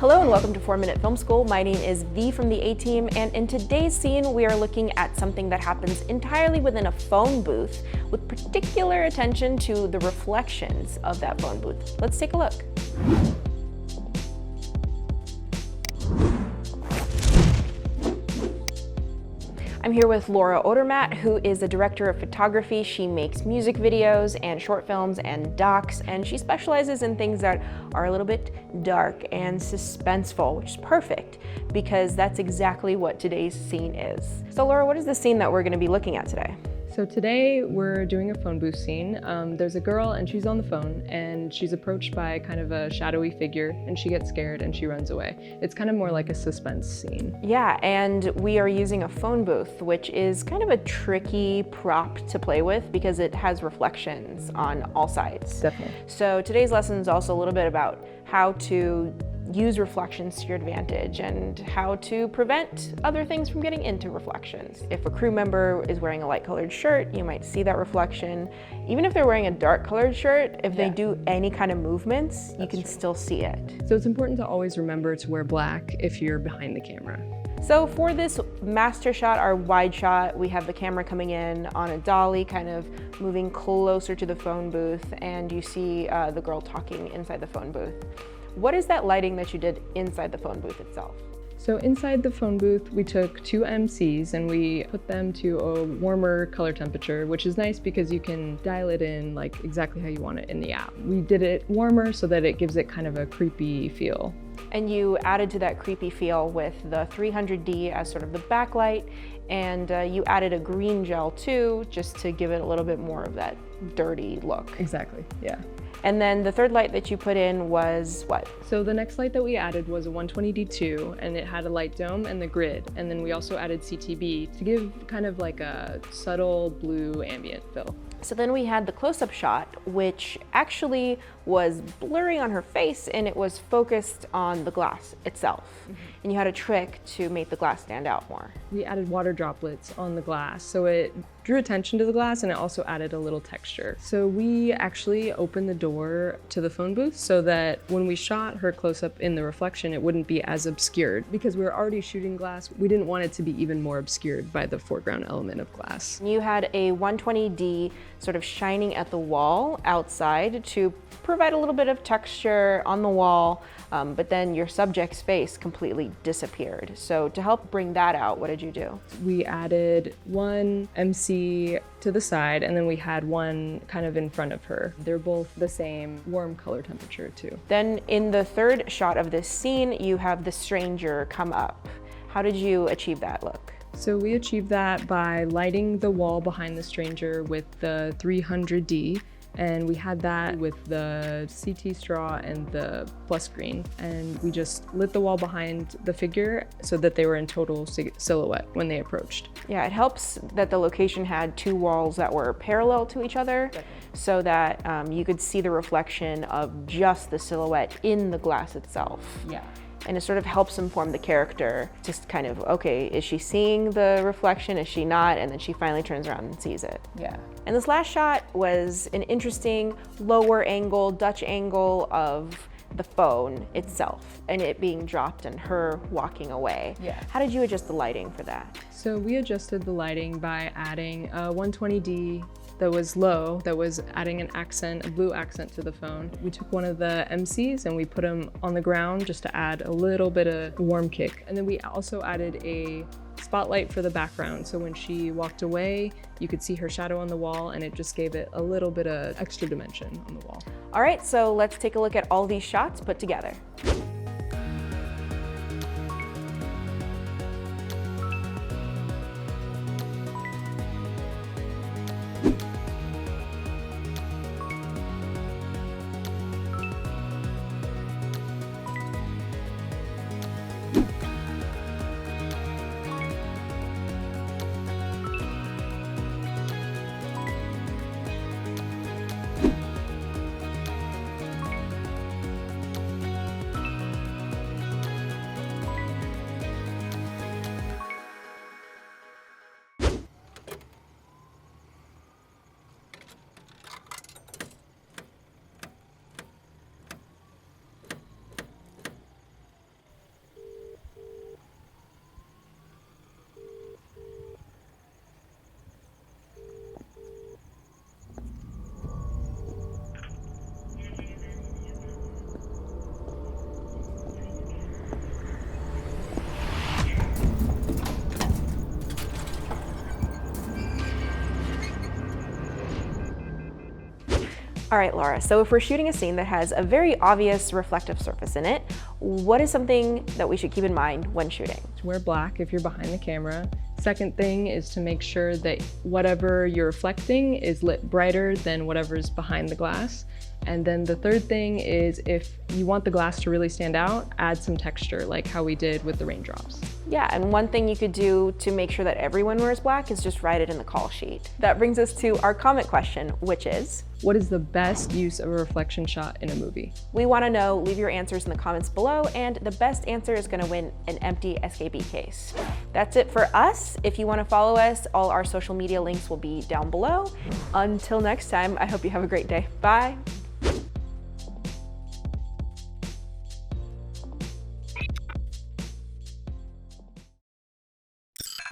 Hello and welcome to 4-Minute Film School. My name is V from the A-Team, and in today's scene we are looking at something that happens entirely within a phone booth with particular attention to the reflections of that phone booth. Let's take a look. I'm here with Laura Odermatt, who is a director of photography. She makes music videos and short films and docs, and she specializes in things that are a little bit dark and suspenseful, which is perfect because that's exactly what today's scene is. So Laura, what is the scene that we're going to be looking at today? So today we're doing a phone booth scene. There's a girl and she's on the phone and she's approached by kind of a shadowy figure and she gets scared and she runs away. It's kind of more like a suspense scene. Yeah, and we are using a phone booth, which is kind of a tricky prop to play with because it has reflections on all sides. Definitely. So today's lesson is also a little bit about how to use reflections to your advantage and how to prevent other things from getting into reflections. If a crew member is wearing a light colored shirt, you might see that reflection. Even if they're wearing a dark colored shirt, if they do any kind of movements, you can still see it. So it's important to always remember to wear black if you're behind the camera. So for this master shot, our wide shot, we have the camera coming in on a dolly, kind of moving closer to the phone booth, and you see the girl talking inside the phone booth. What is that lighting that you did inside the phone booth itself? So inside the phone booth, we took two MCs and we put them to a warmer color temperature, which is nice because you can dial it in like exactly how you want it in the app. We did it warmer so that it gives it kind of a creepy feel. And you added to that creepy feel with the 300D as sort of the backlight, and you added a green gel too, just to give it a little bit more of that dirty look. Exactly, yeah. And then the third light that you put in was what? So the next light that we added was a 120D2, and it had a light dome and the grid. And then we also added CTB to give kind of like a subtle blue ambient fill. So then we had the close-up shot, which actually was blurry on her face and it was focused on the glass itself. And you had a trick to make the glass stand out more. We added water droplets on the glass, so it drew attention to the glass and it also added a little texture. So we actually opened the door to the phone booth so that when we shot her close-up in the reflection, it wouldn't be as obscured. Because we were already shooting glass, we didn't want it to be even more obscured by the foreground element of glass. You had a 120D sort of shining at the wall outside to provide a little bit of texture on the wall, but then your subject's face completely disappeared. So to help bring that out, what did you do? We added one MC to the side and then we had one kind of in front of her. They're both the same warm color temperature too. Then in the third shot of this scene, you have the stranger come up. How did you achieve that look? So we achieved that by lighting the wall behind the stranger with the 300D, and we had that with the CT straw and the plus screen, and we just lit the wall behind the figure so that they were in total silhouette when they approached. Yeah, it helps that the location had two walls that were parallel to each other so that you could see the reflection of just the silhouette in the glass itself. Yeah. And it sort of helps inform the character, just kind of, okay, is she seeing the reflection, is she not? And then she finally turns around and sees it. Yeah. And this last shot was an interesting lower angle, Dutch angle of the phone itself and it being dropped and her walking away. Yeah. How did you adjust the lighting for that? So we adjusted the lighting by adding a 120D that was low, that was adding an accent, a blue accent to the phone. We took one of the MCs and we put him on the ground just to add a little bit of warm kick. And then we also added a spotlight for the background. So when she walked away, you could see her shadow on the wall and it just gave it a little bit of extra dimension on the wall. All right, so let's take a look at all these shots put together. All right, Laura, so if we're shooting a scene that has a very obvious reflective surface in it, what is something that we should keep in mind when shooting? To wear black if you're behind the camera. Second thing is to make sure that whatever you're reflecting is lit brighter than whatever's behind the glass. And then the third thing is, if you want the glass to really stand out, add some texture, like how we did with the raindrops. Yeah, and one thing you could do to make sure that everyone wears black is just write it in the call sheet. That brings us to our comment question, which is, what is the best use of a reflection shot in a movie? We want to know. Leave your answers in the comments below, and the best answer is going to win an empty SKB case. That's it for us. If you want to follow us, all our social media links will be down below. Until next time, I hope you have a great day. Bye.